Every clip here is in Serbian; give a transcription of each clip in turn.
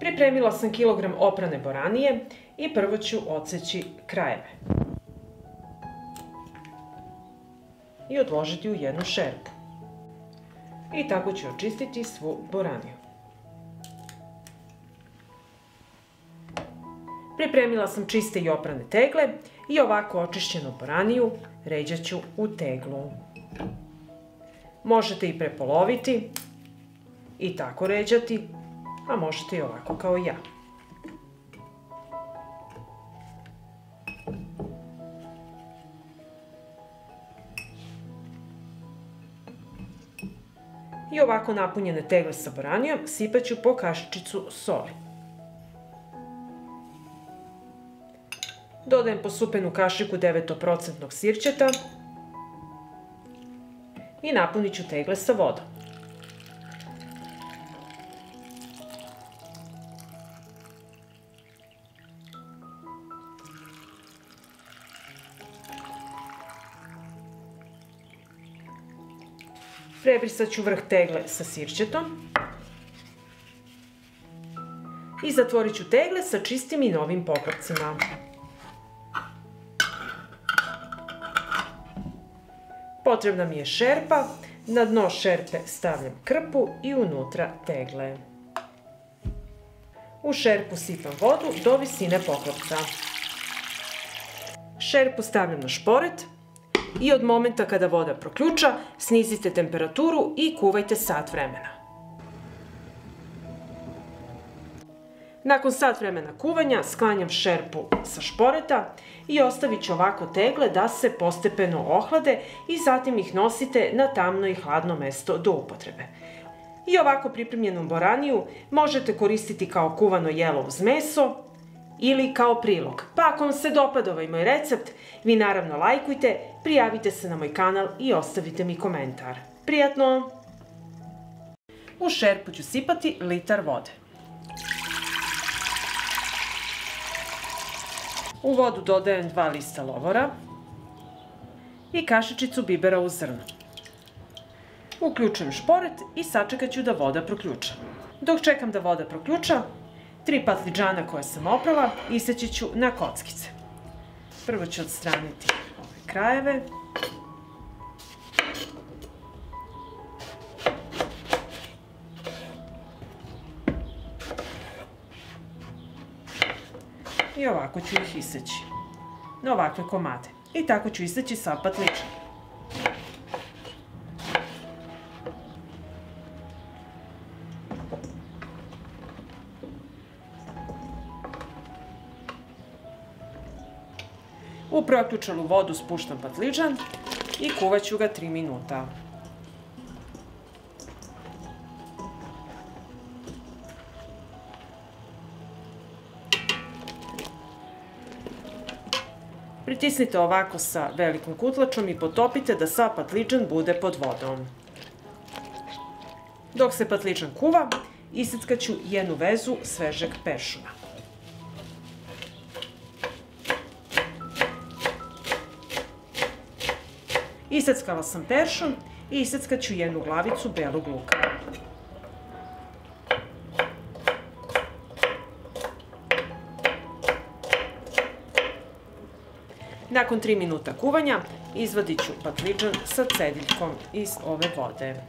Pripremila sam kilogram oprane boranije i prvo ću odseći krajeve i odložiti u jednu šerpu. I tako ću očistiti svu boraniju. Pripremila sam čiste i oprane tegle i ovako očišćenu boraniju ređat ću u teglu. Možete i prepoloviti i tako ređati, a možete i ovako kao ja. I ovako napunjene tegle sa boranijom sipat ću po kašičicu soli. Dodajem posupenu kašiku 9% sirćeta i napunit ću tegle sa vodom. Prebrisat ću vrh tegle sa sirćetom i zatvorit ću tegle sa čistim i novim poklopcima. Potrebna mi je šerpa, na dno šerpe stavljam krpu i unutra tegle. U šerpu sipam vodu do visine poklopca. Šerpu stavljam na šporet i od momenta kada voda proključa, snizite temperaturu i kuvajte sat vremena. Nakon sat vremena kuvanja sklanjam šerpu sa šporeta i ostavit ću ovako tegle da se postepeno ohlade i zatim ih nosite na tamno i hladno mesto do upotrebe. I ovako pripremljenu boraniju možete koristiti kao kuvano jelo uz meso ili kao prilog. Pa ako vam se dopada ovaj moj recept, vi naravno lajkujte, prijavite se na moj kanal i ostavite mi komentar. Prijatno! U šerpu ću sipati litar vode. U vodu dodajem 2 lista lovora i kašičicu bibera u zrnu. Uključujem šporet i sačekat ću da voda proključa. Dok čekam da voda proključa, 3 patliđana koje sam oprala iseći ću na kockice. Prvo ću odstraniti ove krajeve. I ovako ću ih iseći na ovakve komade. I tako ću iseći sav patliđan. U proključanu vodu spuštam patliđan i kuvat ću ga 3 minuta. Pritisnite ovako sa velikom kutlačom i potopite da sav patliđan bude pod vodom. Dok se patliđan kuva, iseckat ću jednu vezu svežeg peršuna. Iseckala sam peršun i iseckat ću jednu glavicu belog luka. Nakon 3 minuta kuvanja izvadit ću patliđan sa cediljkom iz ove vode.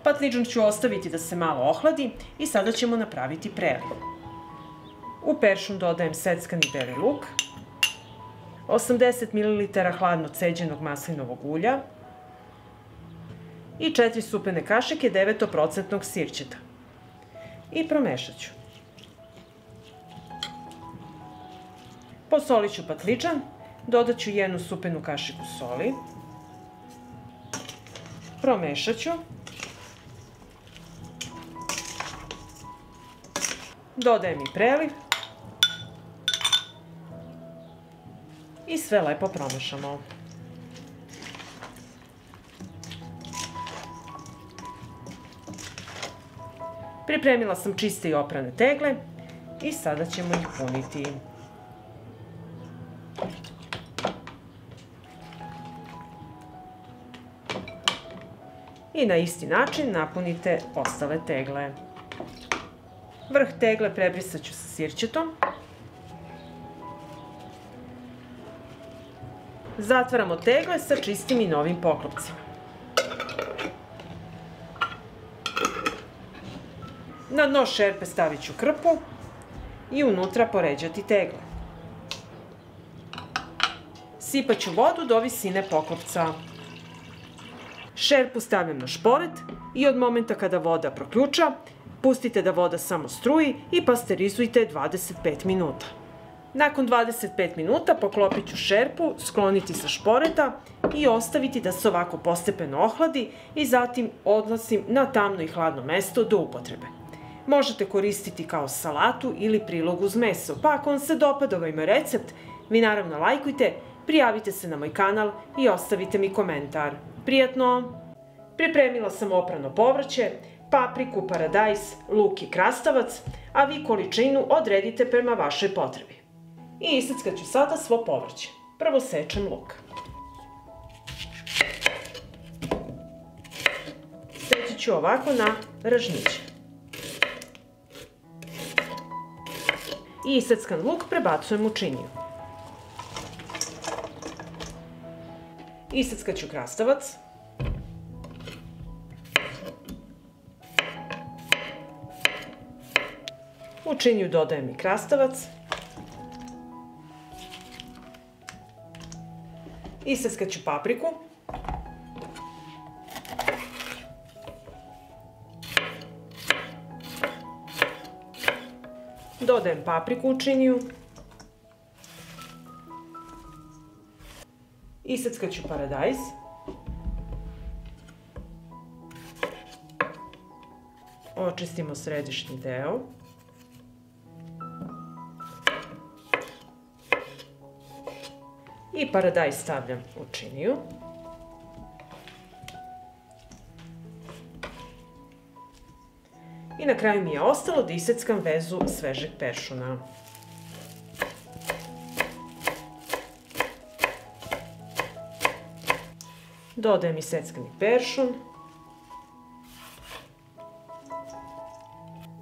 Patliđan ću ostaviti da se malo ohladi i sada ćemo napraviti preliv. U peršun dodajem seckani beli luk, 80 ml hladno ceđenog maslinovog ulja i 4 supene kašike 9% sirćeta. I promešat ću. Posolit ću patliđan, dodat ću jednu supenu kašiku soli, promešat ću, dodajem i preliv i sve lepo promešamo. Pripremila sam čiste i oprane tegle i sada ćemo ih puniti. I na isti način napunite ostale tegle. Vrh tegle prebrisat ću sa sirćetom. Zatvaramo tegle sa čistim i novim poklopcima. Na dno šerpe stavit ću krpu i unutra poređati tegle. Sipat ću vodu do visine poklopca. Šerpu stavljam na šporet i od momenta kada voda proključa, pustite da voda samo struji i pasterizujte 25 minuta. Nakon 25 minuta poklopit ću šerpu, skloniti sa šporeta i ostaviti da se ovako postepeno ohladi i zatim odnosim na tamno i hladno mesto do upotrebe. Možete koristiti kao salatu ili prilog uz meso, pa ako vam se dopada ovaj moj recept, vi naravno lajkujte, prijavite se na moj kanal i ostavite mi komentar. Prijatno! Pripremila sam oprano povrće, papriku, paradajz, luk i krastavac, a vi količinu odredite prema vašoj potrebi. I iseckat ću sada svo povrće. Prvo sečem luk. Seći ću ovako na ražnjiće. I iseckan luk prebacujem u činiju. Iseckat ću krastavac. U činiju dodajem i krastavac. Iseckat ću papriku. Dodajem papriku u činiju. Iseckat ću paradajz. Očistimo središnji deo. I paradajz stavljam u činiju. I na kraju mi je ostalo da iseckam vezu svežeg peršuna. Dodajem iseckani peršun.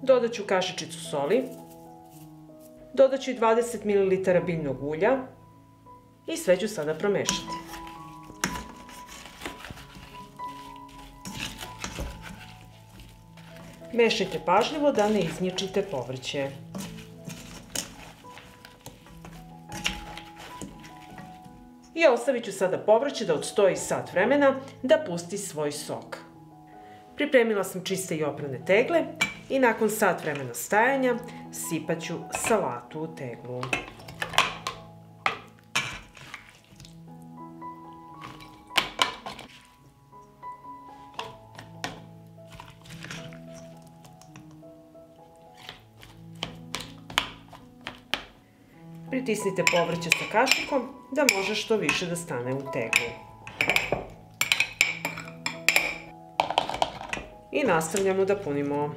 Dodat ću kašičicu soli. Dodat ću i 20 ml biljnog ulja. I sve ću sada promešati. Mešajte pažljivo da ne iznječite povrće. I ostavit ću sada povrće da odstoji sat vremena da pusti svoj sok. Pripremila sam čiste i oprane tegle i nakon sat vremena stajanja sipat ću salatu u teglu. Pritisnite povrće sa kašikom da može što više da stane u teglu. I nastavljamo da punimo.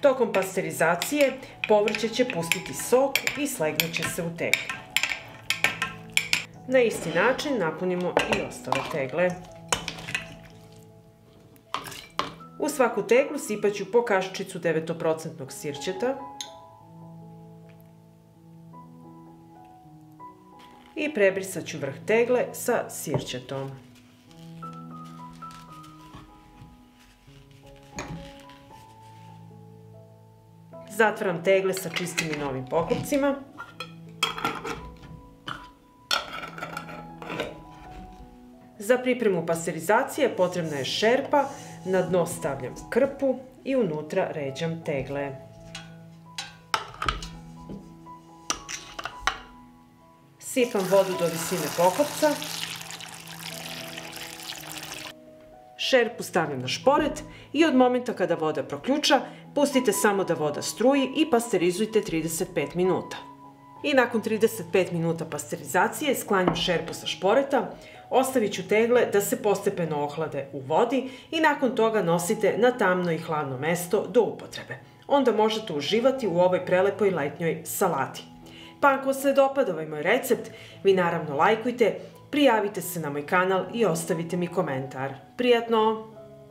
Tokom pasterizacije povrće će pustiti sok i slegnuće se u teglu. Na isti način napunimo i ostale tegle. U svaku teglu sipat ću po kašičicu 9% sirćeta i prebrisat ću vrh tegle sa sirćetom. Zatvaram tegle sa čistim i novim poklopcima. Za pripremu pasterizacije potrebna je šerpa, na dno stavljam krpu i unutra ređam tegle. Sipam vodu do visine poklopca. Šerpu stavljam na šporet i od momenta kada voda proključa, pustite samo da voda struji i pasterizujte 35 minuta. I nakon 35 minuta pasterizacije sklanjam šerpu sa šporeta, ostavit ću tegle da se postepeno ohlade u vodi i nakon toga nosite na tamno i hladno mesto do upotrebe. onda možete uživati u ovoj prelepoj letnjoj salati. Pa ako se dopada ovaj moj recept, vi naravno lajkujte, prijavite se na moj kanal i ostavite mi komentar. Prijatno!